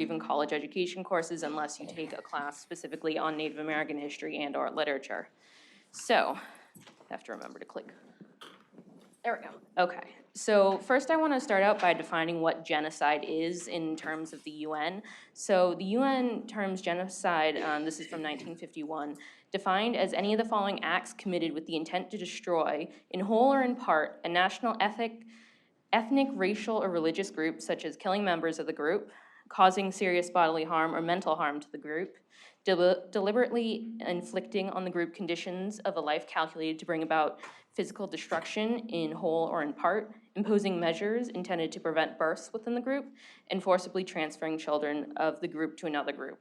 even college education courses unless you take a class specifically on Native American history and or literature. So, I have to remember to click. There we go. Okay, so first I want to start out by defining what genocide is in terms of the UN. So the UN terms genocide, this is from 1951, defined as any of the following acts committed with the intent to destroy, in whole or in part, a national, ethnic, racial, or religious group, such as killing members of the group, causing serious bodily harm or mental harm to the group, deliberately inflicting on the group conditions of a life calculated to bring about physical destruction in whole or in part, imposing measures intended to prevent births within the group, and forcibly transferring children of the group to another group.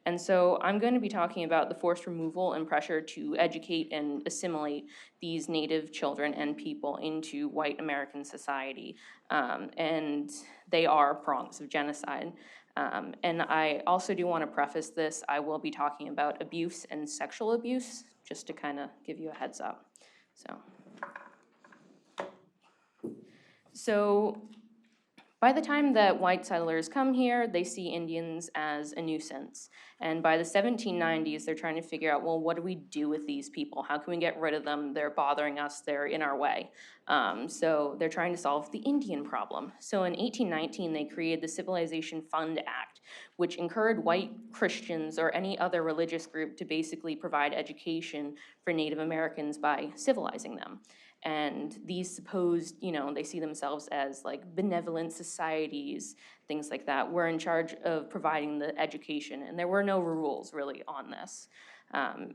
And so I'm going to be talking about the forced removal and pressure to educate and assimilate these Native children and people into white American society. And they are prongs of genocide. And I also do want to preface this, I will be talking about abuse and sexual abuse, just to kind of give you a heads up. So by the time that white settlers come here, they see Indians as a nuisance. And by the 1790s, they're trying to figure out, well, what do we do with these people? How can we get rid of them? They're bothering us, they're in our way. So they're trying to solve the Indian problem. So in 1819, they created the Civilization Fund Act, which encouraged white Christians or any other religious group to basically provide education for Native Americans by civilizing them. And these supposed, they see themselves as like benevolent societies, things like that, were in charge of providing the education. And there were no rules really on this.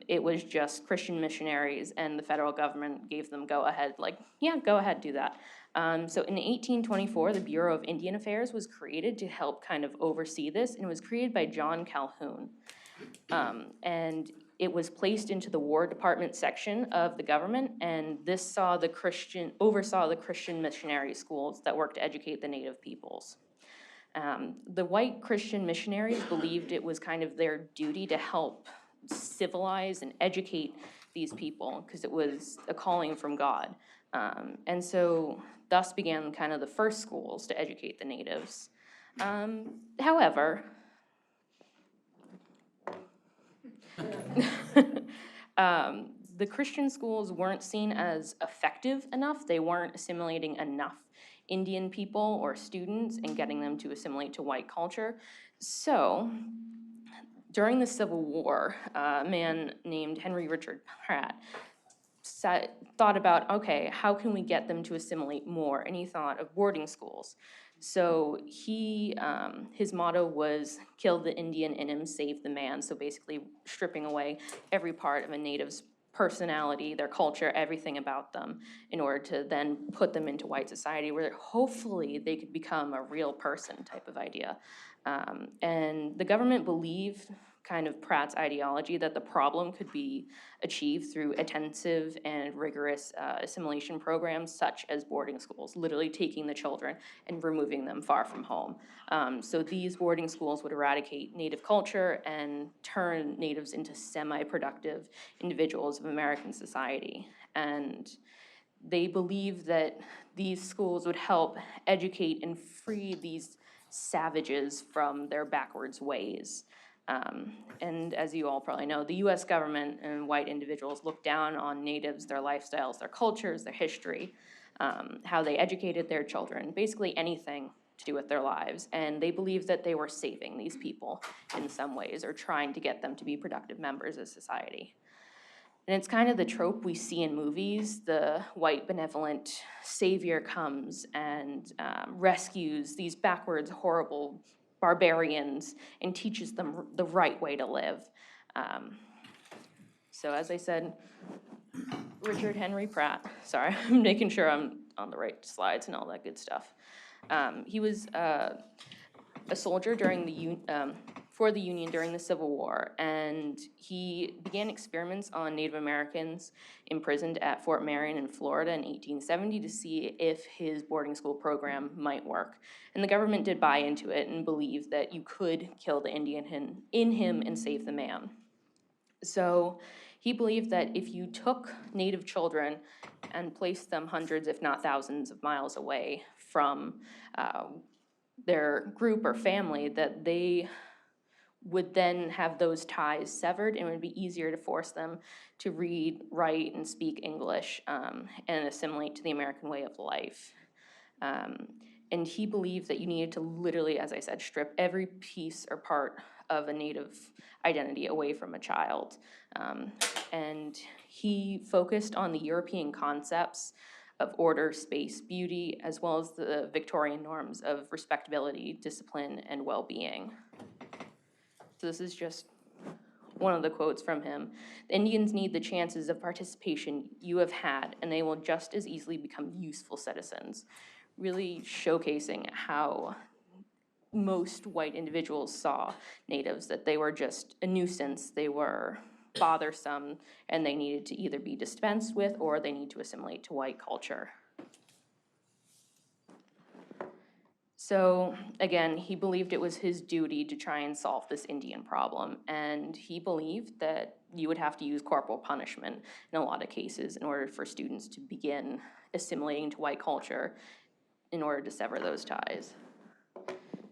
It was just Christian missionaries, and the federal government gave them go ahead, like, yeah, go ahead, do that. So in 1824, the Bureau of Indian Affairs was created to help kind of oversee this, and it was created by John Calhoun. And it was placed into the War Department section of the government, and this oversaw the Christian missionary schools that worked to educate the Native peoples. The white Christian missionaries believed it was kind of their duty to help civilize and educate these people because it was a calling from God. And so thus began kind of the first schools to educate the natives. However, the Christian schools weren't seen as effective enough. They weren't assimilating enough Indian people or students and getting them to assimilate to white culture. So during the Civil War, a man named Henry Richard Pratt thought about, okay, how can we get them to assimilate more? And he thought of boarding schools. So his motto was, kill the Indian in him, save the man. So basically stripping away every part of a native's personality, their culture, everything about them, in order to then put them into white society where hopefully they could become a real person type of idea. And the government believed kind of Pratt's ideology that the problem could be achieved through intensive and rigorous assimilation programs such as boarding schools, literally taking the children and removing them far from home. So these boarding schools would eradicate Native culture and turn Natives into semi-productive individuals of American society. And they believe that these schools would help educate and free these savages from their backwards ways. And as you all probably know, the US government and white individuals looked down on natives, their lifestyles, their cultures, their history, how they educated their children, basically anything to do with their lives. And they believed that they were saving these people in some ways or trying to get them to be productive members of society. And it's kind of the trope we see in movies. The white benevolent savior comes and rescues these backwards, horrible barbarians and teaches them the right way to live. So as I said, Richard Henry Pratt, sorry, I'm making sure I'm on the right slides and all that good stuff. He was a soldier for the Union during the Civil War, and he began experiments on Native Americans imprisoned at Fort Marion in Florida in 1870 to see if his boarding school program might work. And the government did buy into it and believed that you could kill the Indian in him and save the man. So he believed that if you took Native children and placed them hundreds, if not thousands of miles away from their group or family, that they would then have those ties severed, and it would be easier to force them to read, write, and speak English and assimilate to the American way of life. And he believed that you needed to literally, as I said, strip every piece or part of a Native identity away from a child. And he focused on the European concepts of order, space, beauty, as well as the Victorian norms of respectability, discipline, and well-being. So this is just one of the quotes from him. The Indians need the chances of participation you have had, and they will just as easily become useful citizens. Really showcasing how most white individuals saw Natives, that they were just a nuisance, they were bothersome, and they needed to either be dispensed with or they need to assimilate to white culture. So again, he believed it was his duty to try and solve this Indian problem, and he believed that you would have to use corporal punishment in a lot of cases in order for students to begin assimilating to white culture in order to sever those ties.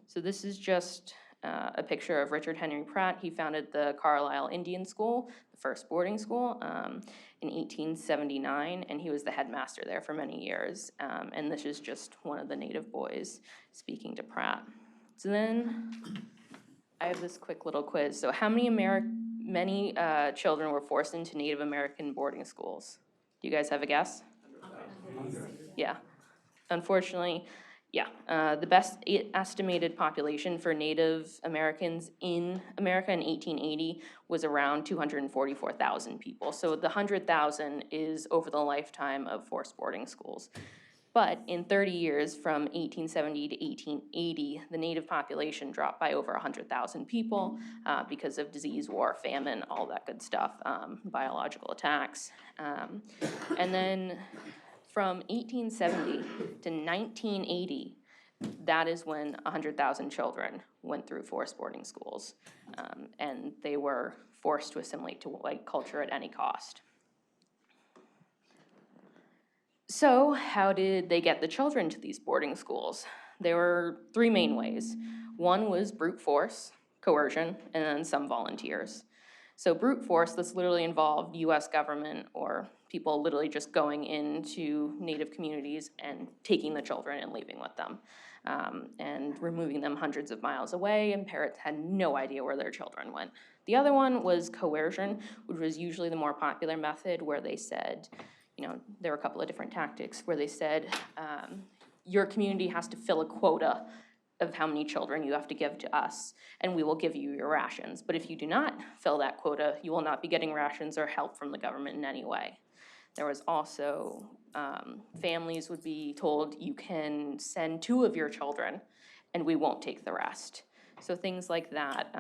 So this is just a picture of Richard Henry Pratt. He founded the Carlisle Indian School, the first boarding school, in 1879, and he was the headmaster there for many years. And this is just one of the Native boys speaking to Pratt. So then I have this quick little quiz. So how many children were forced into Native American boarding schools? Do you guys have a guess? Yeah. Unfortunately, yeah. The best estimated population for Native Americans in America in 1880 was around 244,000 people. So the 100,000 is over the lifetime of forced boarding schools. But in 30 years, from 1870 to 1880, the Native population dropped by over 100,000 people because of disease, war, famine, all that good stuff, biological attacks. And then from 1870 to 1980, that is when 100,000 children went through forced boarding schools, and they were forced to assimilate to white culture at any cost. So how did they get the children to these boarding schools? There were three main ways. One was brute force, coercion, and then some volunteers. So brute force, this literally involved US government or people literally just going into Native communities and taking the children and leaving with them, and removing them hundreds of miles away, and parents had no idea where their children went. The other one was coercion, which was usually the more popular method, where they said, there were a couple of different tactics where they said, your community has to fill a quota of how many children you have to give to us, and we will give you your rations. But if you do not fill that quota, you will not be getting rations or help from the government in any way. There was also, families would be told, you can send 2 of your children, and we won't take the rest. So things like that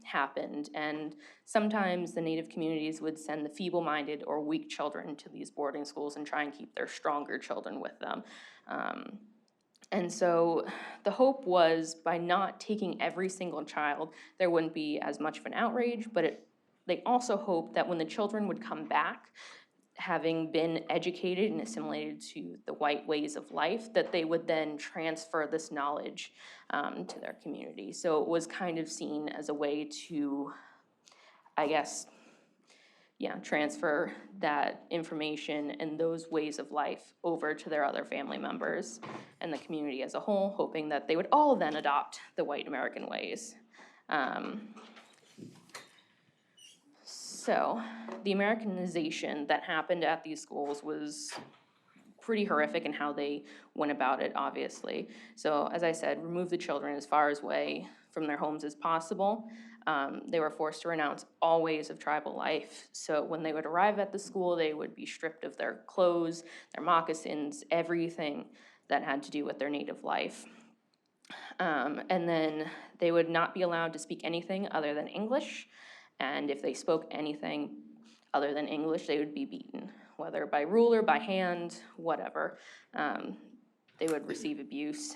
happened, and sometimes the Native communities would send the feeble-minded or weak children to these boarding schools and try and keep their stronger children with them. And so the hope was, by not taking every single child, there wouldn't be as much of an outrage, but they also hoped that when the children would come back, having been educated and assimilated to the white ways of life, that they would then transfer this knowledge to their community. So it was kind of seen as a way to, I guess, transfer that information and those ways of life over to their other family members and the community as a whole, hoping that they would all then adopt the white American ways. So the Americanization that happened at these schools was pretty horrific in how they went about it, obviously. So as I said, remove the children as far away from their homes as possible. They were forced to renounce all ways of tribal life. So when they would arrive at the school, they would be stripped of their clothes, their moccasins, everything that had to do with their native life. And then they would not be allowed to speak anything other than English. And if they spoke anything other than English, they would be beaten, whether by ruler, by hand, whatever. They would receive abuse.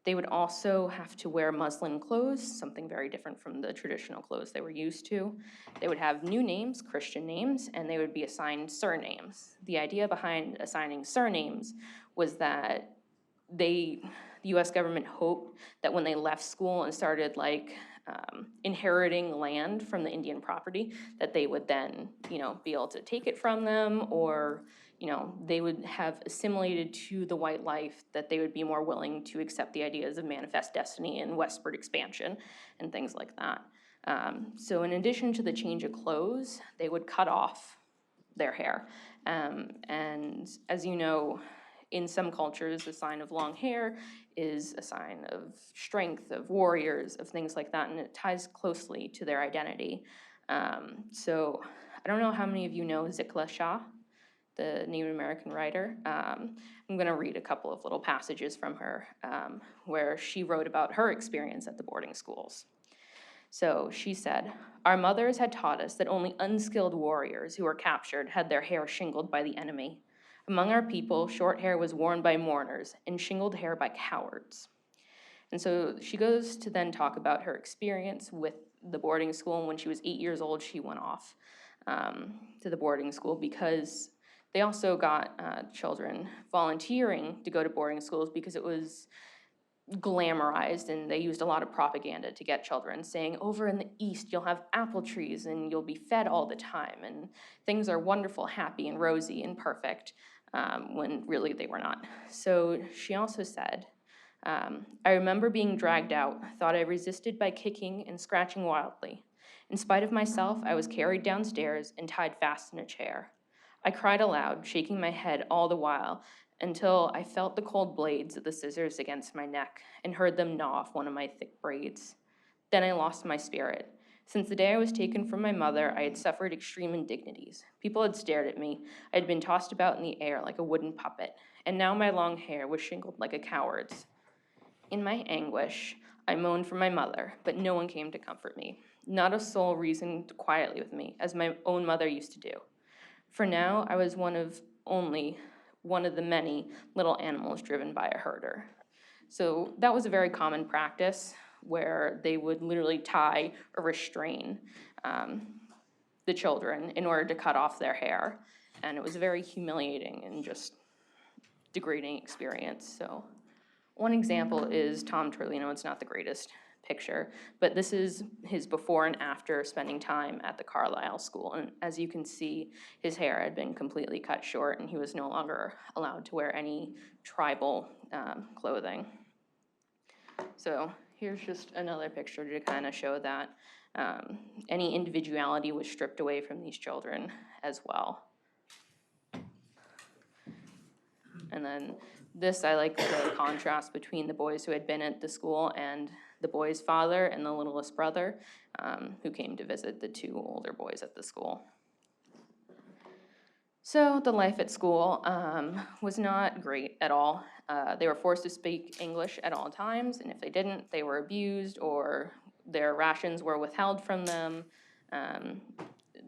They would also have to wear muslin clothes, something very different from the traditional clothes they were used to. They would have new names, Christian names, and they would be assigned surnames. The idea behind assigning surnames was that the US government hoped that when they left school and started like inheriting land from the Indian property, that they would then, be able to take it from them, or, they would have assimilated to the white life, that they would be more willing to accept the ideas of manifest destiny and westward expansion and things like that. So in addition to the change of clothes, they would cut off their hair. And as you know, in some cultures, the sign of long hair is a sign of strength, of warriors, of things like that, and it ties closely to their identity. So I don't know how many of you know Zikla Shah, the Native American writer. I'm going to read a couple of little passages from her where she wrote about her experience at the boarding schools. So she said, "Our mothers had taught us that only unskilled warriors who were captured had their hair shingled by the enemy. Among our people, short hair was worn by mourners and shingled hair by cowards." And so she goes to then talk about her experience with the boarding school. And when she was 8 years old, she went off to the boarding school because they also got children volunteering to go to boarding schools because it was glamorized, and they used a lot of propaganda to get children, saying over in the East you'll have apple trees and you'll be fed all the time and things are wonderful, happy and rosy and perfect, when really they were not. So she also said, "I remember being dragged out, thought I resisted by kicking and scratching wildly. In spite of myself, I was carried downstairs and tied fast in a chair. I cried aloud, shaking my head all the while, until I felt the cold blades of the scissors against my neck and heard them gnaw off one of my thick braids. Then I lost my spirit. Since the day I was taken from my mother, I had suffered extreme indignities. People had stared at me. I had been tossed about in the air like a wooden puppet, and now my long hair was shingled like a coward's. In my anguish, I moaned for my mother, but no one came to comfort me. Not a soul reasoned quietly with me, as my own mother used to do. For now, I was only one of the many little animals driven by a herder." So that was a very common practice where they would literally tie or restrain the children in order to cut off their hair. And it was a very humiliating and just degrading experience. So one example is Tom Torlino. It's not the greatest picture, but this is his before and after spending time at the Carlisle School. And as you can see, his hair had been completely cut short and he was no longer allowed to wear any tribal clothing. So here's just another picture to kind of show that any individuality was stripped away from these children as well. And then this, I like the contrast between the boys who had been at the school and the boy's father and the littlest brother who came to visit the two older boys at the school. So the life at school was not great at all. They were forced to speak English at all times, and if they didn't, they were abused, or their rations were withheld from them,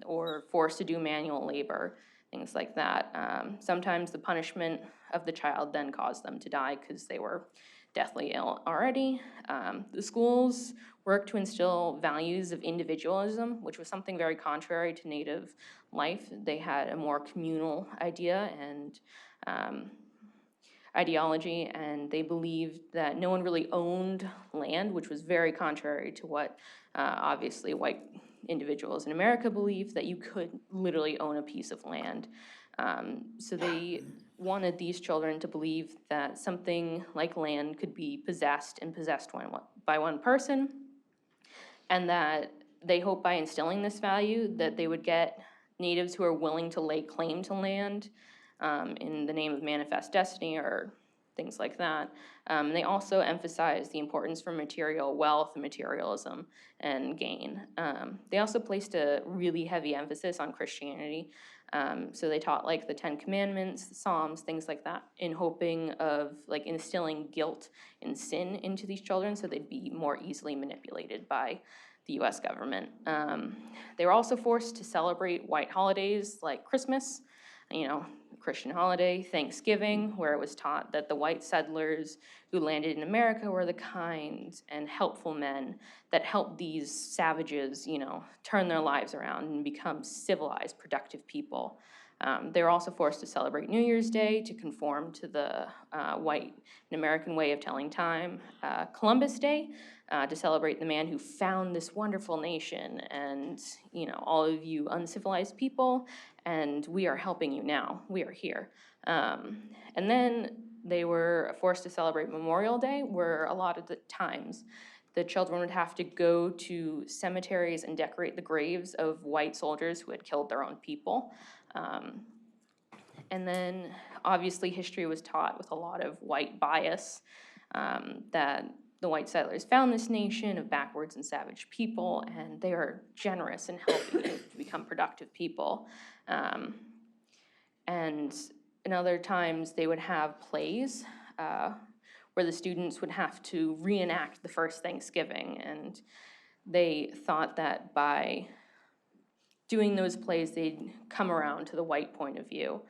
or forced to do manual labor, things like that. Sometimes the punishment of the child then caused them to die because they were deathly ill already. The schools worked to instill values of individualism, which was something very contrary to Native life. They had a more communal idea and ideology, and they believed that no one really owned land, which was very contrary to what obviously white individuals in America believed, that you could literally own a piece of land. So they wanted these children to believe that something like land could be possessed and possessed by one person, and that they hoped by instilling this value that they would get natives who are willing to lay claim to land in the name of manifest destiny or things like that. They also emphasized the importance for material wealth and materialism and gain. They also placed a really heavy emphasis on Christianity. So they taught like the 10 Commandments, the Psalms, things like that, in hoping of like instilling guilt and sin into these children so they'd be more easily manipulated by the US government. They were also forced to celebrate white holidays like Christmas, Christian holiday, Thanksgiving, where it was taught that the white settlers who landed in America were the kind and helpful men that helped these savages, turn their lives around and become civilized, productive people. They were also forced to celebrate New Year's Day to conform to the white and American way of telling time. Columbus Day to celebrate the man who found this wonderful nation, and all of you uncivilized people, and we are helping you now. We are here. And then they were forced to celebrate Memorial Day, where a lot of the times the children would have to go to cemeteries and decorate the graves of white soldiers who had killed their own people. And then obviously history was taught with a lot of white bias, that the white settlers found this nation of backwards and savage people, and they are generous in helping you to become productive people. And in other times they would have plays where the students would have to reenact the first Thanksgiving, and they thought that by doing those plays, they'd come around to the white point of view.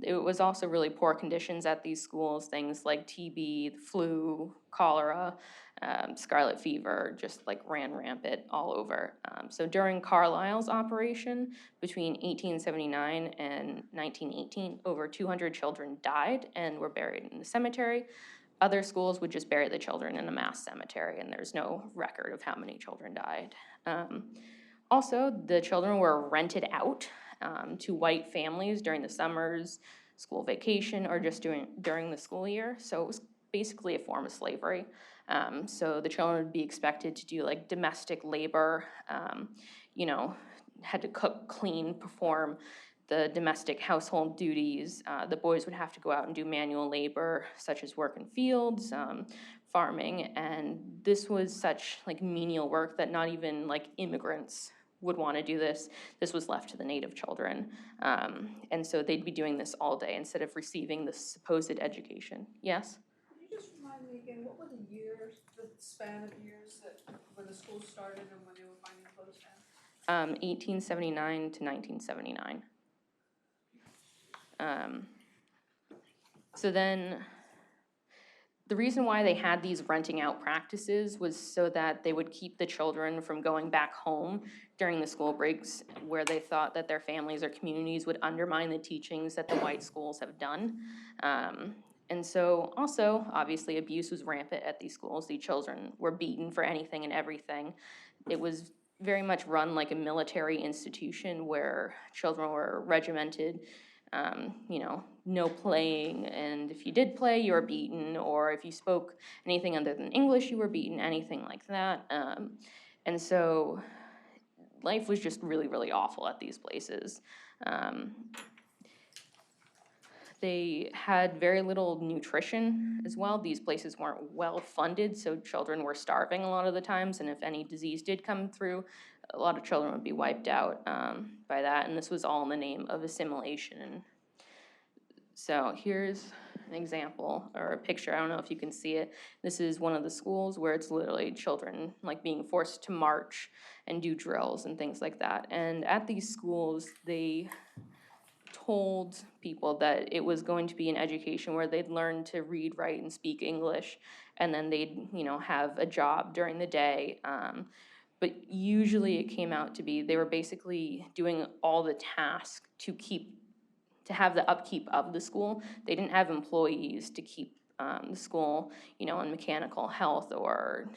It was also really poor conditions at these schools, things like TB, the flu, cholera, scarlet fever, just like ran rampant all over. So during Carlisle's operation, between 1879 and 1918, over 200 children died and were buried in the cemetery. Other schools would just bury the children in a mass cemetery, and there's no record of how many children died. Also, the children were rented out to white families during the summers, school vacation, or just during the school year. So it was basically a form of slavery. So the children would be expected to do like domestic labor, had to cook, clean, perform the domestic household duties. The boys would have to go out and do manual labor, such as work in fields, farming, and this was such like menial work that not even like immigrants would want to do this. This was left to the native children. And so they'd be doing this all day instead of receiving the supposed education. Yes? Could you just remind me again, what were the years, the span of years that when the school started and when they were finally closed down? 1879 to 1979. So then the reason why they had these renting out practices was so that they would keep the children from going back home during the school breaks, where they thought that their families or communities would undermine the teachings that the white schools have done. And so also, obviously, abuse was rampant at these schools. The children were beaten for anything and everything. It was very much run like a military institution where children were regimented. No playing, and if you did play, you were beaten, or if you spoke anything other than English, you were beaten, anything like that. And so life was just really, really awful at these places. They had very little nutrition as well. These places weren't well funded, so children were starving a lot of the times, and if any disease did come through, a lot of children would be wiped out by that, and this was all in the name of assimilation. So here's an example or a picture. I don't know if you can see it. This is one of the schools where it's literally children like being forced to march and do drills and things like that. And at these schools, they told people that it was going to be an education where they'd learn to read, write, and speak English, and then they'd have a job during the day. But usually it came out to be they were basically doing all the tasks to have the upkeep of the school. They didn't have employees to keep the school, in mechanical health or,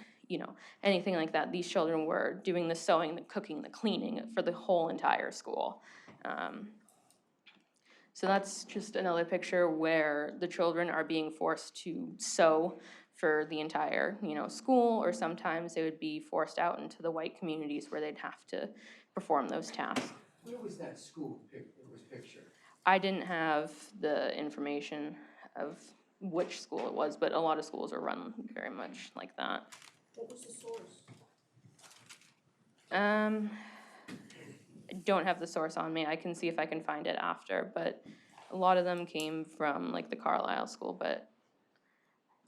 anything like that. These children were doing the sewing, the cooking, the cleaning for the whole entire school. So that's just another picture where the children are being forced to sew for the entire, school, or sometimes they would be forced out into the white communities where they'd have to perform those tasks. Where was that school was pictured? I didn't have the information of which school it was, but a lot of schools are run very much like that. What was the source? I don't have the source on me. I can see if I can find it after, but a lot of them came from like the Carlisle school, but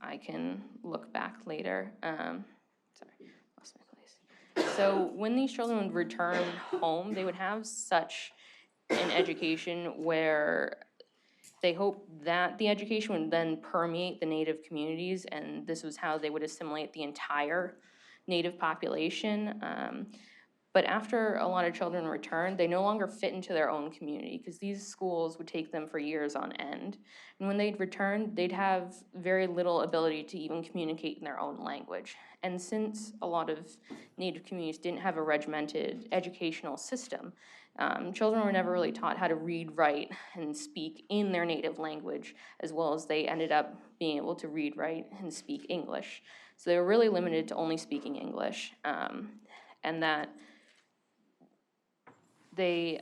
I can look back later. Sorry, lost my place. So when these children would return home, they would have such an education where they hoped that the education would then permeate the native communities, and this was how they would assimilate the entire native population. But after a lot of children returned, they no longer fit into their own community because these schools would take them for years on end. And when they'd return, they'd have very little ability to even communicate in their own language. And since a lot of Native communities didn't have a regimented educational system, children were never really taught how to read, write, and speak in their native language, as well as they ended up being able to read, write, and speak English. So they were really limited to only speaking English. And that they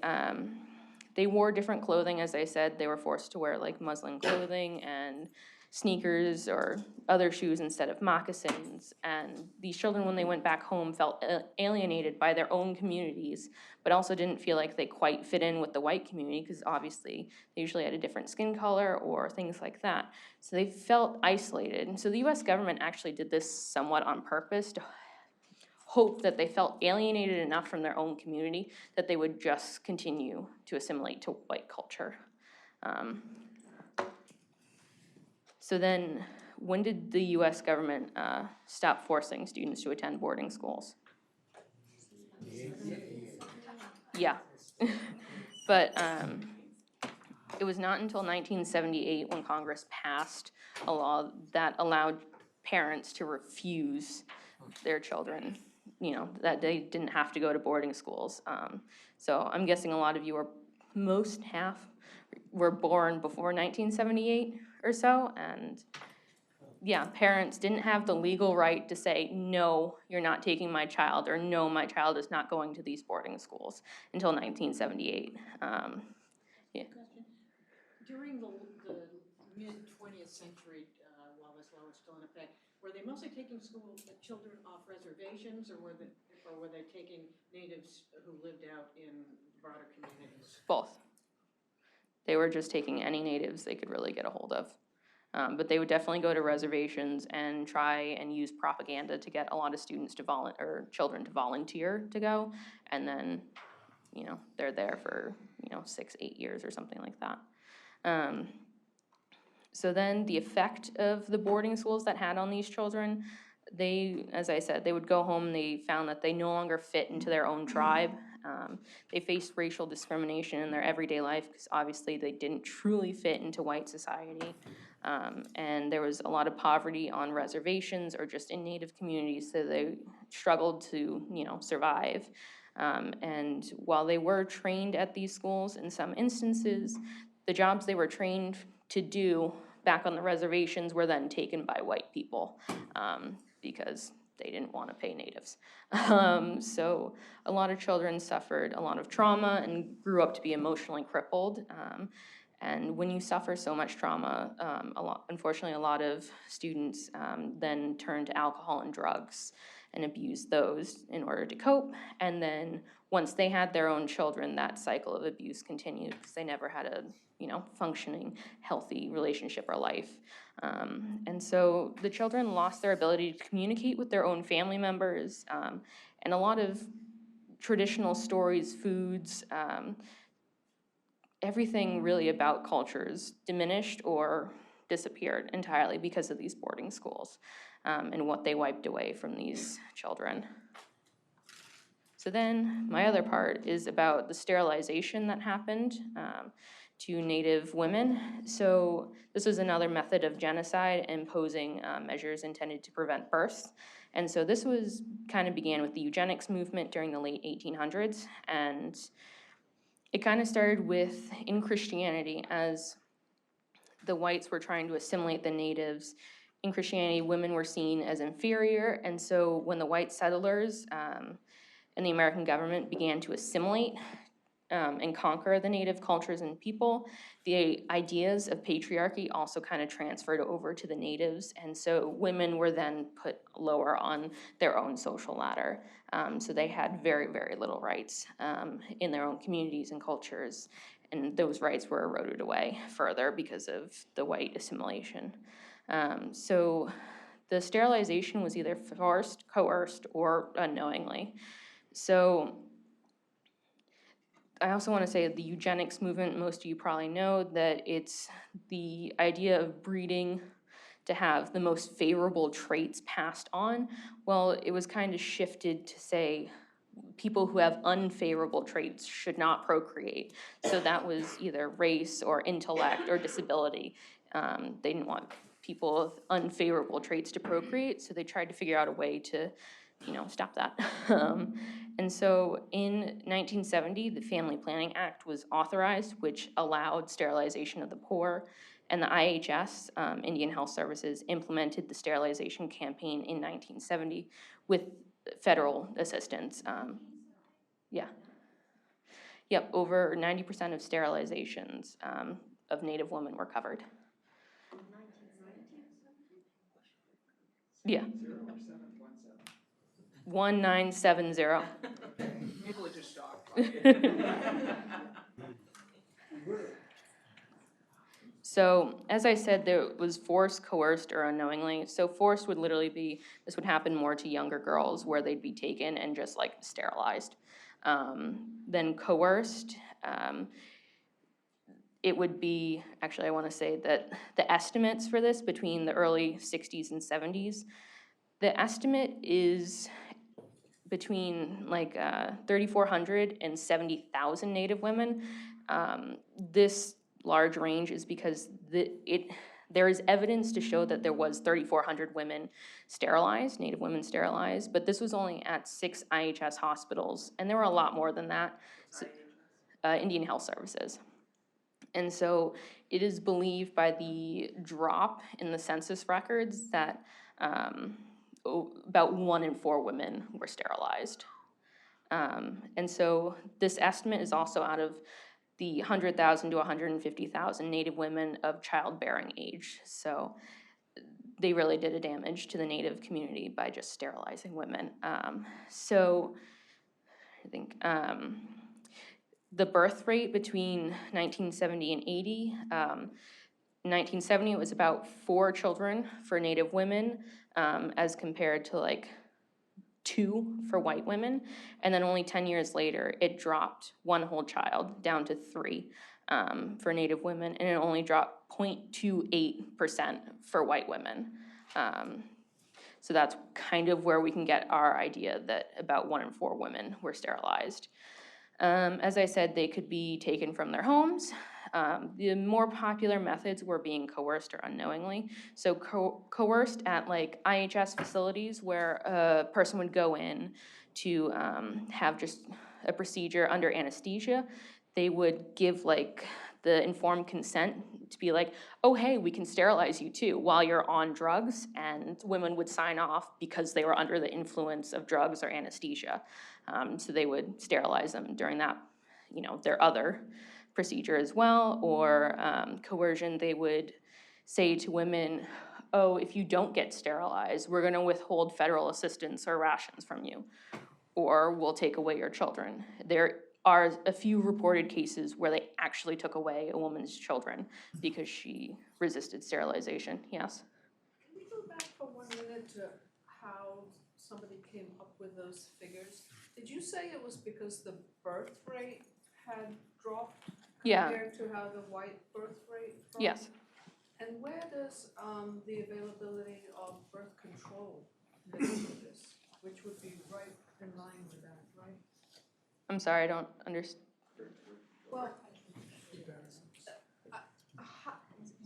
wore different clothing, as I said. They were forced to wear like muslin clothing and sneakers or other shoes instead of moccasins. And these children, when they went back home, felt alienated by their own communities, but also didn't feel like they quite fit in with the white community because obviously they usually had a different skin color or things like that. So they felt isolated. And so the US government actually did this somewhat on purpose to hope that they felt alienated enough from their own community that they would just continue to assimilate to white culture. So then, when did the US government stop forcing students to attend boarding schools? Yeah. But it was not until 1978 when Congress passed a law that allowed parents to refuse their children, you know, that they didn't have to go to boarding schools. So I'm guessing a lot of you are, most half, were born before 1978 or so, and yeah, parents didn't have the legal right to say, no, you're not taking my child, or no, my child is not going to these boarding schools until 1978. Yeah. During the mid-20th century, while this law was still in effect, were they mostly taking children off reservations, or were they taking natives who lived out in broader communities? Both. They were just taking any natives they could really get a hold of. But they would definitely go to reservations and try and use propaganda to get a lot of students to children to volunteer to go, and then, you know, they're there for, 6-8 years or something like that. So then the effect of the boarding schools that had on these children, as I said, they would go home and they found that they no longer fit into their own tribe. They faced racial discrimination in their everyday life because obviously they didn't truly fit into white society. And there was a lot of poverty on reservations or just in Native communities, so they struggled to, survive. And while they were trained at these schools, in some instances, the jobs they were trained to do back on the reservations were then taken by white people because they didn't want to pay natives. So a lot of children suffered a lot of trauma and grew up to be emotionally crippled. And when you suffer so much trauma, unfortunately, a lot of students then turn to alcohol and drugs and abuse those in order to cope. And then once they had their own children, that cycle of abuse continued because they never had a functioning, healthy relationship or life. And so the children lost their ability to communicate with their own family members, and a lot of traditional stories, foods, everything really about cultures diminished or disappeared entirely because of these boarding schools and what they wiped away from these children. So then my other part is about the sterilization that happened to Native women. So this was another method of genocide, imposing measures intended to prevent births. And so this kind of began with the Eugenics Movement during the late 1800s. And it kind of started in Christianity, as the whites were trying to assimilate the natives. In Christianity, women were seen as inferior. And so when the white settlers and the American government began to assimilate and conquer the native cultures and people, the ideas of patriarchy also kind of transferred over to the natives, and so women were then put lower on their own social ladder. So they had very, very little rights in their own communities and cultures, and those rights were eroded away further because of the white assimilation. So the sterilization was either forced, coerced, or unknowingly. So I also want to say the Eugenics Movement, most of you probably know that it's the idea of breeding to have the most favorable traits passed on. Well, it was kind of shifted to say people who have unfavorable traits should not procreate. So that was either race or intellect or disability. They didn't want people with unfavorable traits to procreate, so they tried to figure out a way to, stop that. And so in 1970, the Family Planning Act was authorized, which allowed sterilization of the poor, and the IHS, Indian Health Services, implemented the sterilization campaign in 1970 with federal assistance. Yeah. Yep, over 90% of sterilizations of Native women were covered. Yeah. 1970. People are just shocked. So, as I said, there was forced, coerced, or unknowingly. So forced would literally be, this would happen more to younger girls where they'd be taken and just like sterilized. Then coerced, it would be, actually I wanna say that the estimates for this between the early 60s and 70s, the estimate is between like 3,400 and 70,000 Native women. This large range is because there is evidence to show that there was 3,400 women sterilized, Native women sterilized, but this was only at 6 IHS hospitals, and there were a lot more than that. So, Indian Health Services. And so it is believed by the drop in the census records that about 1 in 4 women were sterilized. And so this estimate is also out of the 100,000 to 150,000 Native women of childbearing age. So they really did a damage to the Native community by just sterilizing women. So I think the birth rate between 1970 and 80, 1970 it was about 4 children for Native women, as compared to like 2 for white women, and then only 10 years later, it dropped 1 whole child down to 3 for Native women, and it only dropped 0.28% for white women. So that's kind of where we can get our idea that about 1 in 4 women were sterilized. As I said, they could be taken from their homes. The more popular methods were being coerced or unknowingly. So coerced at like IHS facilities where a person would go in to have just a procedure under anesthesia. They would give like the informed consent to be like, oh hey, we can sterilize you too while you're on drugs, and women would sign off because they were under the influence of drugs or anesthesia. So they would sterilize them during that, their other procedure as well, or coercion, they would say to women, oh, if you don't get sterilized, we're gonna withhold federal assistance or rations from you, or we'll take away your children. There are a few reported cases where they actually took away a woman's children because she resisted sterilization. Yes? Can we go back for 1 minute to how somebody came up with those figures? Did you say it was because the birth rate had dropped compared to how the white birth rate dropped? Yes. And where does the availability of birth control fit into this, which would be right in line with that, right? I'm sorry, I don't understand. Well,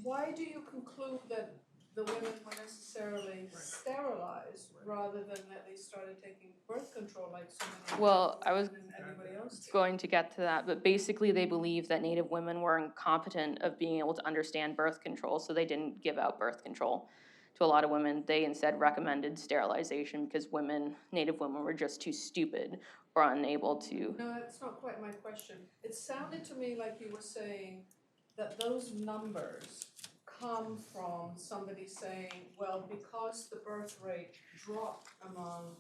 why do you conclude that the women were necessarily sterilized rather than that they started taking birth control like so many Well, I was women and everybody else did? going to get to that, but basically they believe that Native women were incompetent of being able to understand birth control, so they didn't give out birth control to a lot of women. They instead recommended sterilization because Native women were just too stupid or unable to. No, that's not quite my question. It sounded to me like you were saying that those numbers come from somebody saying, well, because the birth rate dropped among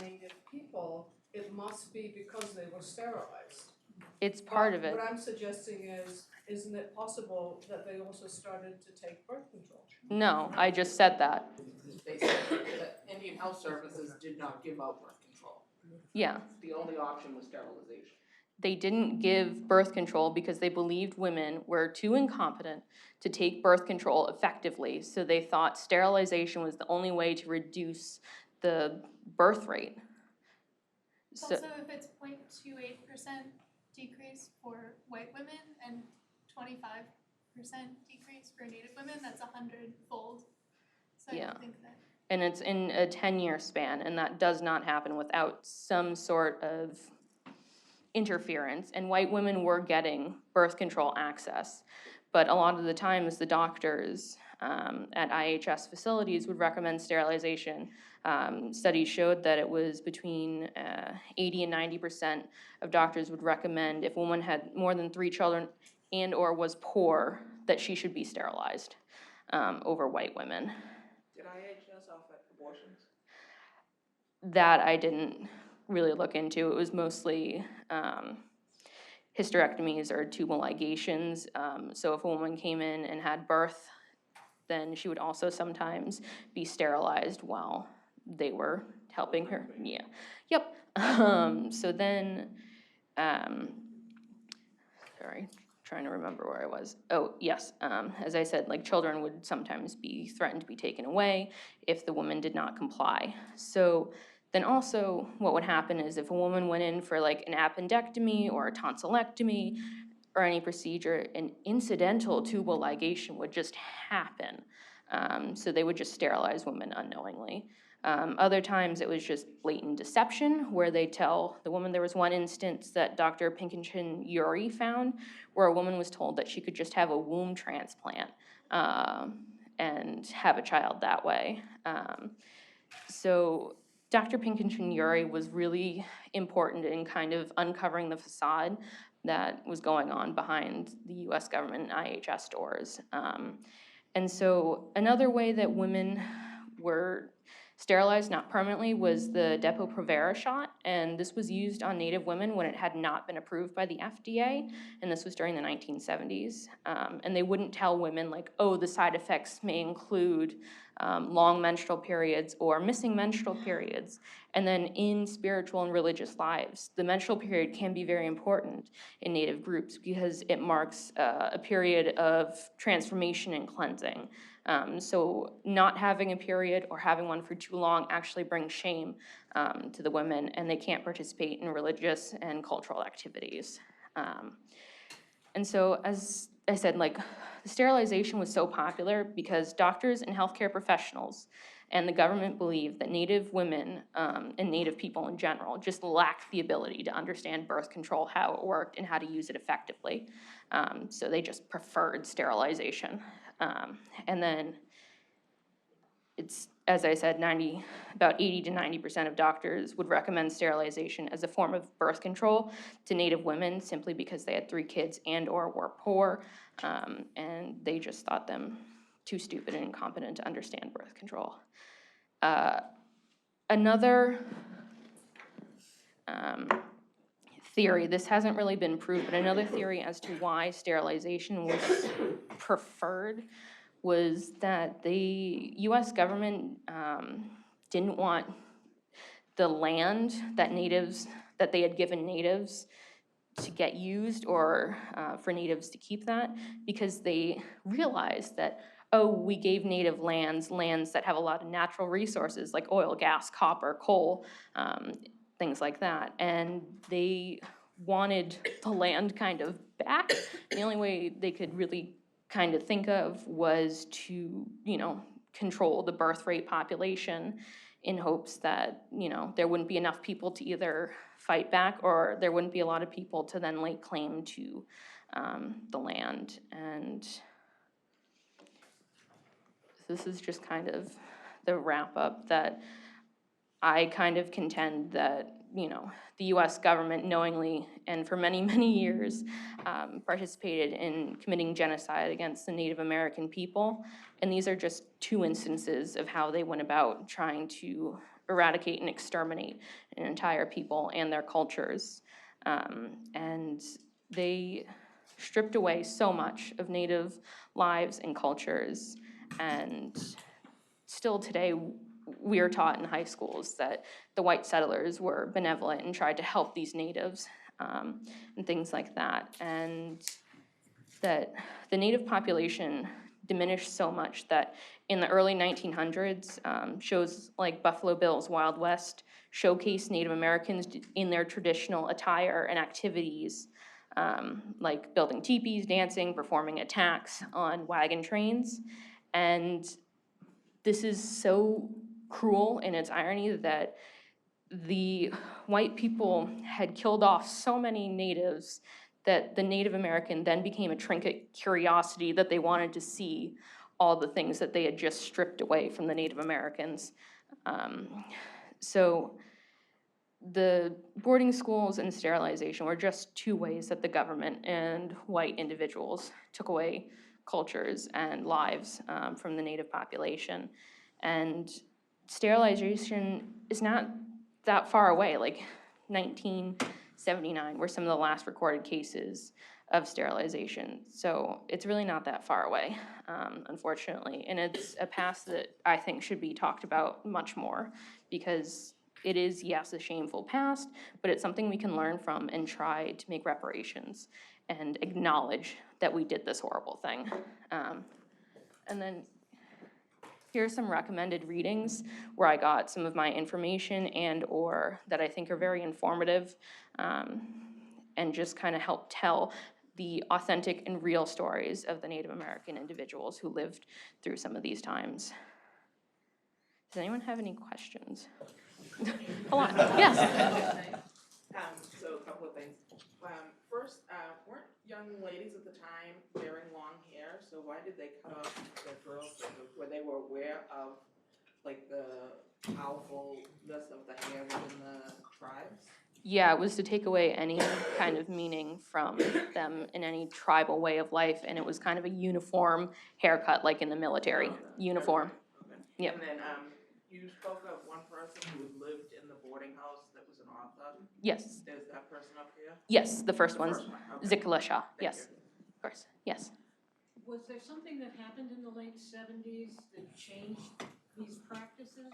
Native people, it must be because they were sterilized. It's part of it. What I'm suggesting is, isn't it possible that they also started to take birth control? No, I just said that. They said that Indian Health Services did not give out birth control. Yeah. The only option was sterilization. They didn't give birth control because they believed women were too incompetent to take birth control effectively, so they thought sterilization was the only way to reduce the birth rate. So, Also, if it's 0.28% decrease for white women and 25% decrease for Native women, that's 100-fold. So I Yeah. don't think that. and it's in a 10-year span, and that does not happen without some sort of interference. And white women were getting birth control access, but a lot of the times the doctors at IHS facilities would recommend sterilization. Studies showed that it was between 80 and 90% of doctors would recommend if a woman had more than 3 children and or was poor, that she should be sterilized over white women. Did IHS offer abortions? That I didn't really look into. It was mostly hysterectomies or tubal ligations. So if a woman came in and had birth, then she would also sometimes be sterilized while they were helping her. Yeah. Yep. So then, sorry, trying to remember where I was. Oh, yes. As I said, like children would sometimes be threatened to be taken away if the woman did not comply. So then also what would happen is if a woman went in for like an appendectomy or a tonsillectomy or any procedure, an incidental tubal ligation would just happen. So they would just sterilize women unknowingly. Other times it was just blatant deception where they tell the woman. There was one instance that Dr. Pinkerton-Urey found where a woman was told that she could just have a womb transplant and have a child that way. So Dr. Pinkerton-Urey was really important in kind of uncovering the facade that was going on behind the US government and IHS doors. And so another way that women were sterilized, not permanently, was the Depo-Provera shot, and this was used on Native women when it had not been approved by the FDA, and this was during the 1970s. And they wouldn't tell women like, oh, the side effects may include long menstrual periods or missing menstrual periods. And then in spiritual and religious lives, the menstrual period can be very important in Native groups because it marks a period of transformation and cleansing. So not having a period or having one for too long actually brings shame to the women, and they can't participate in religious and cultural activities. And so, as I said, like, the sterilization was so popular because doctors and healthcare professionals and the government believed that Native women and Native people in general just lacked the ability to understand birth control, how it worked, and how to use it effectively. So they just preferred sterilization. And then it's, as I said, about 80 to 90% of doctors would recommend sterilization as a form of birth control to Native women simply because they had 3 kids and or were poor, and they just thought them too stupid and incompetent to understand birth control. Another theory, this hasn't really been proved, but another theory as to why sterilization was preferred was that the US government didn't want the land that they had given natives to get used, or for natives to keep that, because they realized that, oh, we gave native lands that have a lot of natural resources like oil, gas, copper, coal, things like that, and they wanted the land kind of back. The only way they could really kind of think of was to, control the birth rate population in hopes that, there wouldn't be enough people to either fight back or there wouldn't be a lot of people to then lay claim to the land. And this is just kind of the wrap up that I kind of contend that, the US government knowingly and for many, many years participated in committing genocide against the Native American people. And these are just 2 instances of how they went about trying to eradicate and exterminate an entire people and their cultures. And they stripped away so much of Native lives and cultures. And still today, we are taught in high schools that the white settlers were benevolent and tried to help these natives and things like that. And that the native population diminished so much that in the early 1900s, shows like Buffalo Bill's Wild West showcase Native Americans in their traditional attire and activities, like building teepees, dancing, performing attacks on wagon trains. And this is so cruel in its irony that the white people had killed off so many natives that the Native American then became a trinket curiosity that they wanted to see all the things that they had just stripped away from the Native Americans. So the boarding schools and sterilization were just two ways that the government and white individuals took away cultures and lives from the Native population. And sterilization is not that far away, like 1979 were some of the last recorded cases of sterilization. So it's really not that far away, unfortunately. And it's a past that I think should be talked about much more, because it is, yes, a shameful past, but it's something we can learn from and try to make reparations and acknowledge that we did this horrible thing. And then here are some recommended readings where I got some of my information and or that I think are very informative, and just kind of help tell the authentic and real stories of the Native American individuals who lived through some of these times. Does anyone have any questions? A lot, yes. So a couple of things. First, weren't young ladies at the time wearing long hair? So why did they cut off the girls? Were they aware of like the powerfulness of the hair within the tribes? Yeah, it was to take away any kind of meaning from them in any tribal way of life, and it was kind of a uniform haircut, like in the military, uniform. Okay. Yep. And then you spoke of one person who had lived in the boarding house that was an author. Yes, Is that person up here? yes, the first The one's first one, okay. Zikala Shah, Thank yes, you. of course, yes. Was there something that happened in the late 70s that changed these practices?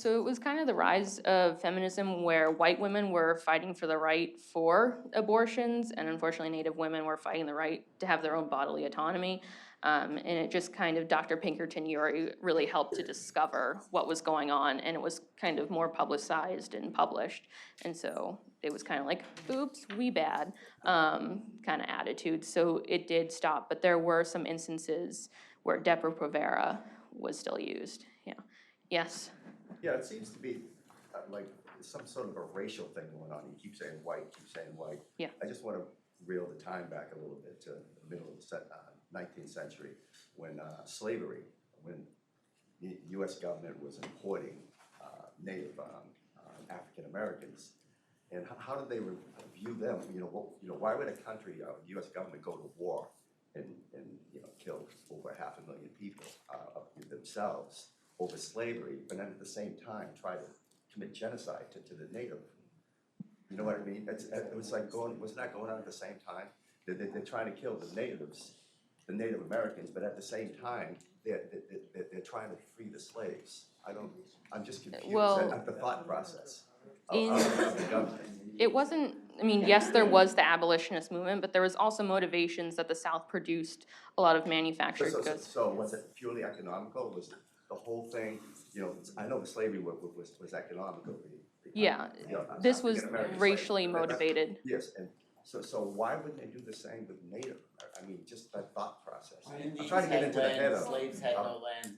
So it was kind of the rise of feminism where white women were fighting for the right for abortions, and unfortunately Native women were fighting the right to have their own bodily autonomy. And it just kind of, Dr. Pinkerton Urie really helped to discover what was going on, and it was kind of more publicized and published. And so it was kind of like, oops, we bad, kind of attitude. So it did stop, but there were some instances where Depo-Provera was still used, yeah. Yes? Yeah, it seems to be like some sort of a racial thing going on. You keep saying white, keep saying white. Yeah. I just want to reel the time back a little bit to the middle of the 19th century when slavery, when the U.S. government was importing Native African Americans, and how did they view them? Why would a country, U.S. government, go to war and kill over 500,000 people themselves over slavery, but then at the same time try to commit genocide to the native? You know what I mean? It was like was that going on at the same time? They're trying to kill the natives, the Native Americans, but at the same time they're trying to free the slaves. I'm just confused at the thought process of the government. It wasn't, I mean, yes, there was the abolitionist movement, but there was also motivations that the South produced a lot of manufactured goods. So was it purely economical? Was the whole thing, I know the slavery was economical. This was racially motivated. Yes, and so why wouldn't they do the same with Native? I mean, just that thought process. Indians I'm trying to get into the head of. slaves had no land.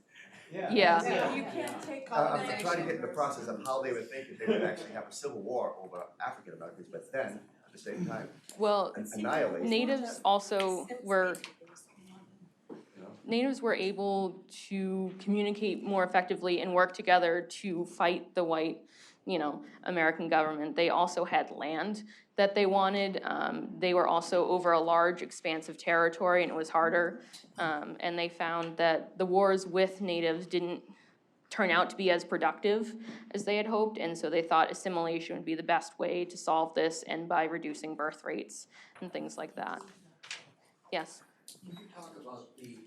Yeah. You can't take I'm colonization. trying to get in the process of how they were thinking they would actually have a civil war over African Americans, but then at the same time Well, annihilate. natives also were, natives were able to communicate more effectively and work together to fight the white, American government. They also had land that they wanted. They were also over a large expanse of territory, and it was harder. And they found that the wars with natives didn't turn out to be as productive as they had hoped, and so they thought assimilation would be the best way to solve this, and by reducing birth rates and things like that. Yes? Can you talk about the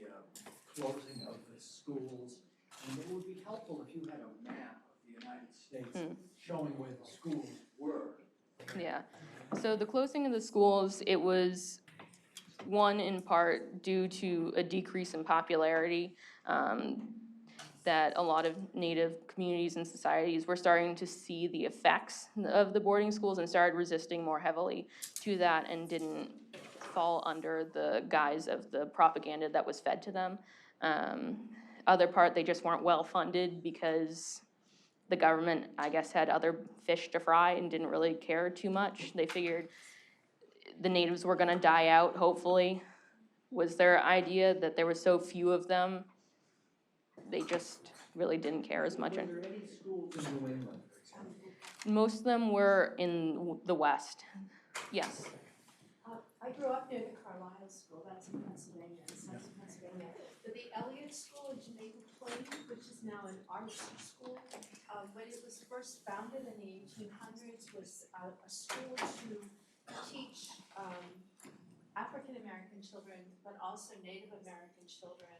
closing of the schools? And it would be helpful if you had a map of the United States showing where the schools were. Yeah. So the closing of the schools, it was one in part due to a decrease in popularity. that a lot of Native communities and societies were starting to see the effects of the boarding schools and started resisting more heavily to that and didn't fall under the guise of the propaganda that was fed to them. Other part, they just weren't well funded because the government, I guess, had other fish to fry and didn't really care too much. They figured the natives were gonna die out, hopefully, was their idea, that there were so few of them. They just really didn't care as much. Were there any schools in New England, for example? Most of them were in the West, yes. I grew up near the Carlisle School, that's in Pennsylvania, in Southern Pennsylvania. But the Elliott School in Jamaica Plain, which is now an arts school, when it was first founded in the 1800s, was a school to teach African-American children, but also Native American children,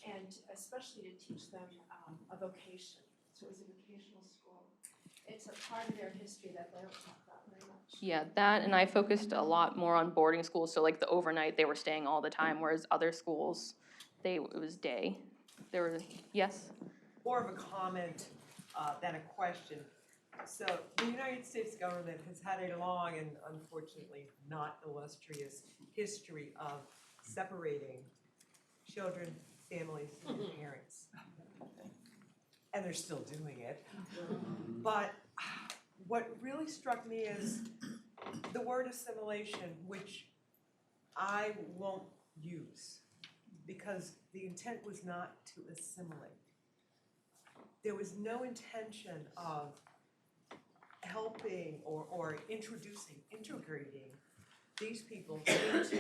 and especially to teach them a vocation. So it was a vocational school. It's a part of their history that they don't talk about very much. Yeah, that, and I focused a lot more on boarding schools, so like the overnight, they were staying all the time, whereas other schools, it was day. There were, yes? More of a comment than a question. So the United States government has had a long and unfortunately not illustrious history of separating children, families, and parents. And they're still doing it. But what really struck me is the word assimilation, which I won't use because the intent was not to assimilate. There was no intention of helping or integrating these people into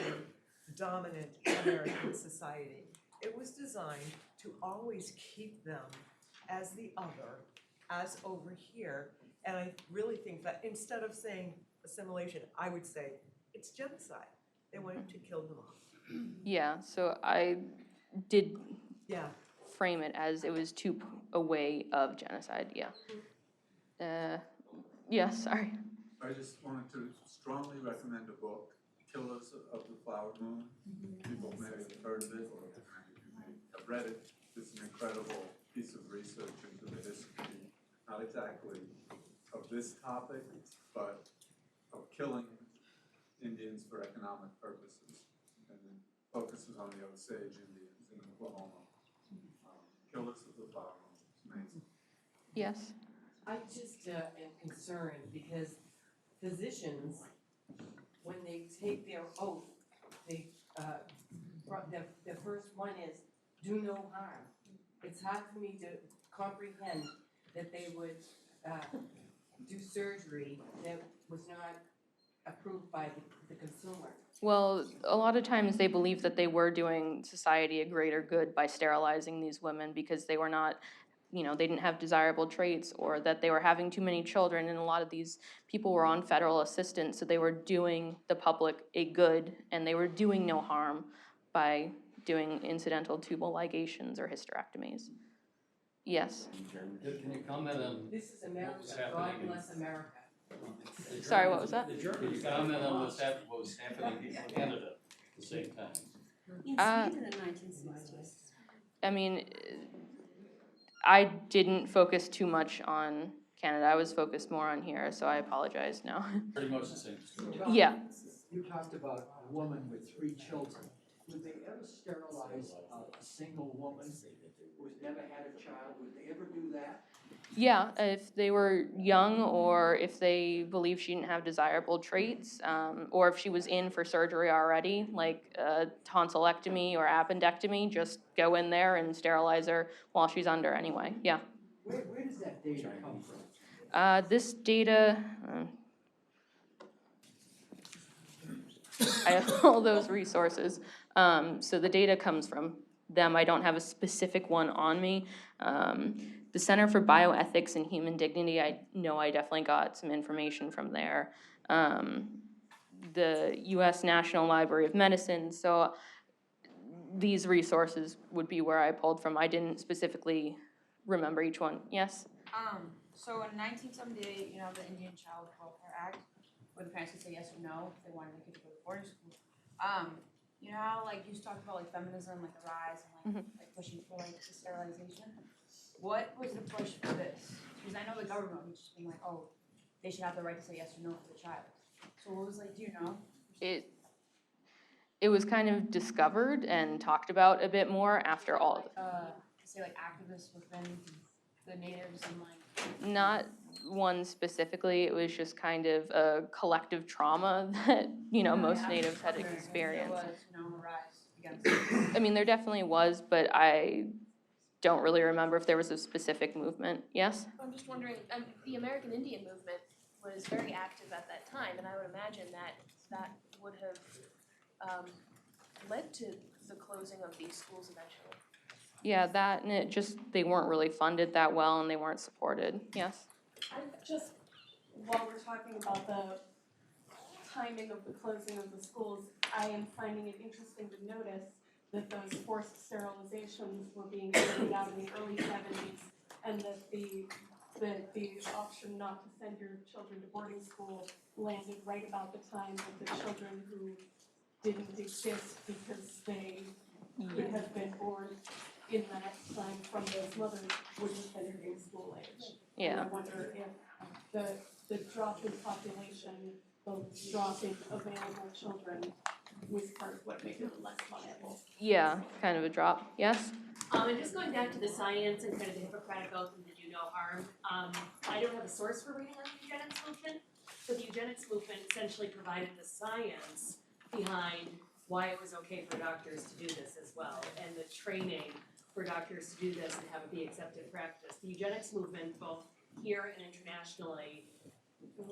dominant American society. It was designed to always keep them as the other, as over here. And I really think that instead of saying assimilation, I would say it's genocide. They wanted to kill them off. Yeah, so I did Yeah. frame it as it was a way of genocide, yeah. Yeah, sorry. I just wanted to strongly recommend a book, Killers of the Flower Moon. People may have heard of it or may have read it. It's an incredible piece of research into the history, not exactly of this topic, but of killing Indians for economic purposes, and then focuses on the Osage Indians in Oklahoma. Killers of the Flower Moon, it's amazing. Yes? I just am concerned because physicians, when they take their oath, they, the first one is, do no harm. It's hard for me to comprehend that they would do surgery that was not approved by the consumer. Well, a lot of times they believe that they were doing society a greater good by sterilizing these women because they were not, they didn't have desirable traits, or that they were having too many children, and a lot of these people were on federal assistance, so they were doing the public a good, and they were doing no harm by doing incidental tubal ligations or hysterectomies. Yes? Can you comment on? This is America, God bless America. Sorry, what was that? Can you comment on what was happening in Canada at the same time? In Sweden in the 1960s. I mean, I didn't focus too much on Canada. I was focused more on here, so I apologize now. Pretty much the same story. Yeah. You talked about a woman with 3 children. Would they ever sterilize a single woman who's never had a child? Would they ever do that? Yeah, if they were young, or if they believe she didn't have desirable traits, or if she was in for surgery already, like tonsillectomy or appendectomy, just go in there and sterilize her while she's under anyway, yeah. Where does that data come from? This data, I have all those resources. So the data comes from them. I don't have a specific one on me. The Center for Bioethics and Human Dignity, I know I definitely got some information from there. The U.S. National Library of Medicine. So these resources would be where I pulled from. I didn't specifically remember each one. Yes? So in 1978, the Indian Child Welfare Act, where the parents could say yes or no if they wanted their kid to go to boarding school. You know how you talked about feminism, the rise and like pushing for the sterilization. what was the push for this? Because I know the government was just being like, oh, they should have the right to say yes or no for the child. So what was like, do you know? It was kind of discovered and talked about a bit more after all of it. Say like activists within the natives and like. Not one specifically, it was just kind of a collective trauma that, most natives had experienced. There was, a rise against it. I mean, there definitely was, but I don't really remember if there was a specific movement. Yes? I'm just wondering, the American Indian movement was very active at that time, and I would imagine that would have led to the closing of these schools eventually. Yeah, that, and it just, they weren't really funded that well and they weren't supported. Yes? I just, while we're talking about the timing of the closing of the schools, I am finding it interesting to notice that those forced sterilizations were being carried out in the early 70s, and that the option not to send your children to boarding school landed right about the time that the children who didn't exist because they could have been born in that time from those mothers would have been in school age. Yeah. And I wonder if the drop in population, the drop in available children was part of what made it less viable. Yeah, kind of a drop. Yes? And just going back to the science and kind of the Hippocratic Oath and the do no harm, I don't have a source for reading on the Eugenics Movement, but the Eugenics Movement essentially provided the science behind why it was okay for doctors to do this as well, and the training for doctors to do this and have it be accepted practice. The Eugenics Movement, both here and internationally,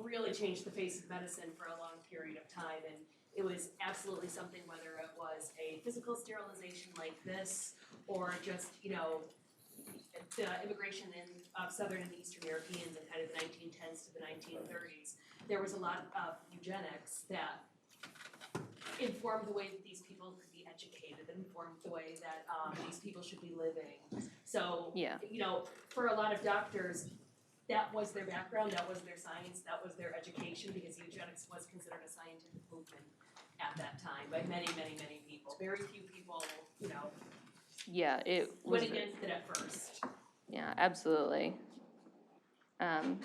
really changed the face of medicine for a long period of time, and it was absolutely something, whether it was a physical sterilization like this, or just, the immigration of Southern and Eastern Europeans in kind of the 1910s to the 1930s. There was a lot of eugenics that informed the way that these people could be educated, informed the way that these people should be living. So, Yeah. For a lot of doctors, that was their background, that was their science, that was their education, because eugenics was considered a scientific movement at that time by many, many, many people. Very few people, Yeah, it was. went against it at first. Yeah, absolutely.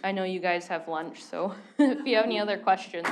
I know you guys have lunch, so if you have any other questions.